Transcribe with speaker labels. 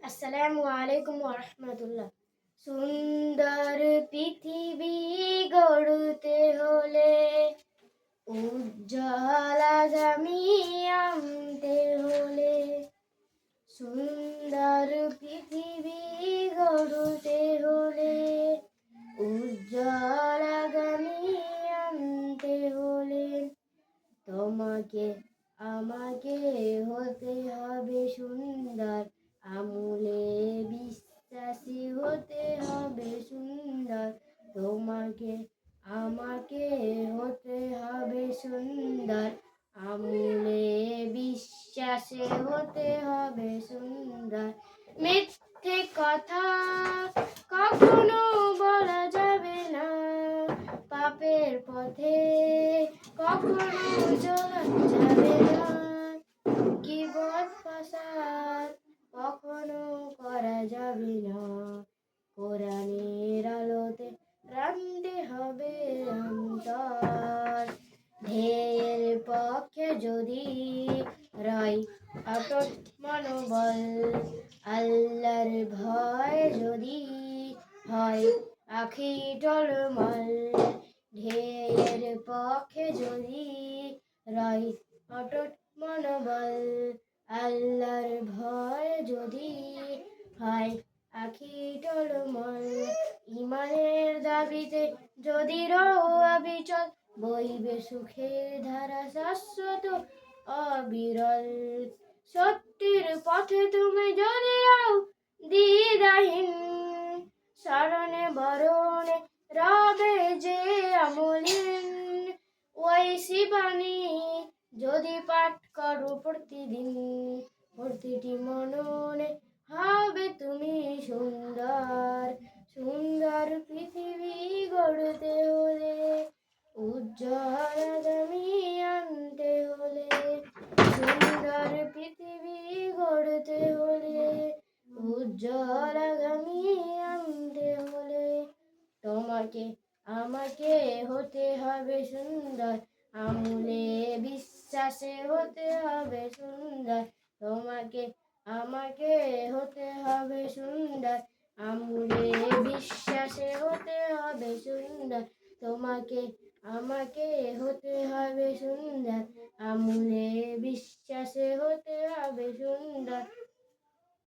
Speaker 1: আসসালামু আলাইকুম ওয়া রাহমাতুল্লাহ। সুন্দর পৃথিবী গড়তে হলে উজ্জ্বল আগামী আনতে হলে সুন্দর পৃথিবী গড়তে হলে উজ্জ্বল আগামী আনতে হলে তোমাকে আমাকে হতে হবে সুন্দর, আমূলে বিশ্বাসী হতে হবে সুন্দর। তোমাকে আমাকে হতে হবে সুন্দর, আমূলে বিশ্বাসে হতে হবে সুন্দর। মিথ্যে কথা কখনো বলা যাবে না, পাপের পথে কখনো চলা যাবে না, গীবত ফাসাদ কখনো করা যাবে না। কোরআনের আলোতে রাখতে হবে অন্তর, ধ্যেয়ের পক্ষে যদি রয় অটুট মনোবল, আল্লাহর ভয় যদি হয় আখি টলমল। ধ্যেয়ের পক্ষে যদি রয় অটুট মনোবল, আল্লাহর ভয় যদি হয় আখি টলমল। ইমানের দাবিতে যদি রও অবিচল, বইবে সুখের ধারা শাশ্বত অবিরল। সত্যের পথে তুমি যদি রও দ্বিধাহীন, স্মরণে বরণে রবে যে আমলিন। ওই শিবানী যদি পাঠ করো প্রতিদিন, প্রতিটি মননে হবে তুমি সুন্দর। সুন্দর পৃথিবী গড়তে হলে উজ্জ্বল আগামী আনতে হলে সুন্দর পৃথিবী গড়তে হলে উজ্জ্বল আগামী আনতে হলে তোমাকে আমাকে হতে হবে সুন্দর, আমূলে বিশ্বাসে হতে হবে সুন্দর। তোমাকে আমাকে হতে হবে সুন্দর, আমূলে বিশ্বাসে হতে হবে সুন্দর। তোমাকে আমাকে হতে হবে সুন্দর, আমূলে বিশ্বাসে হতে হবে সুন্দর।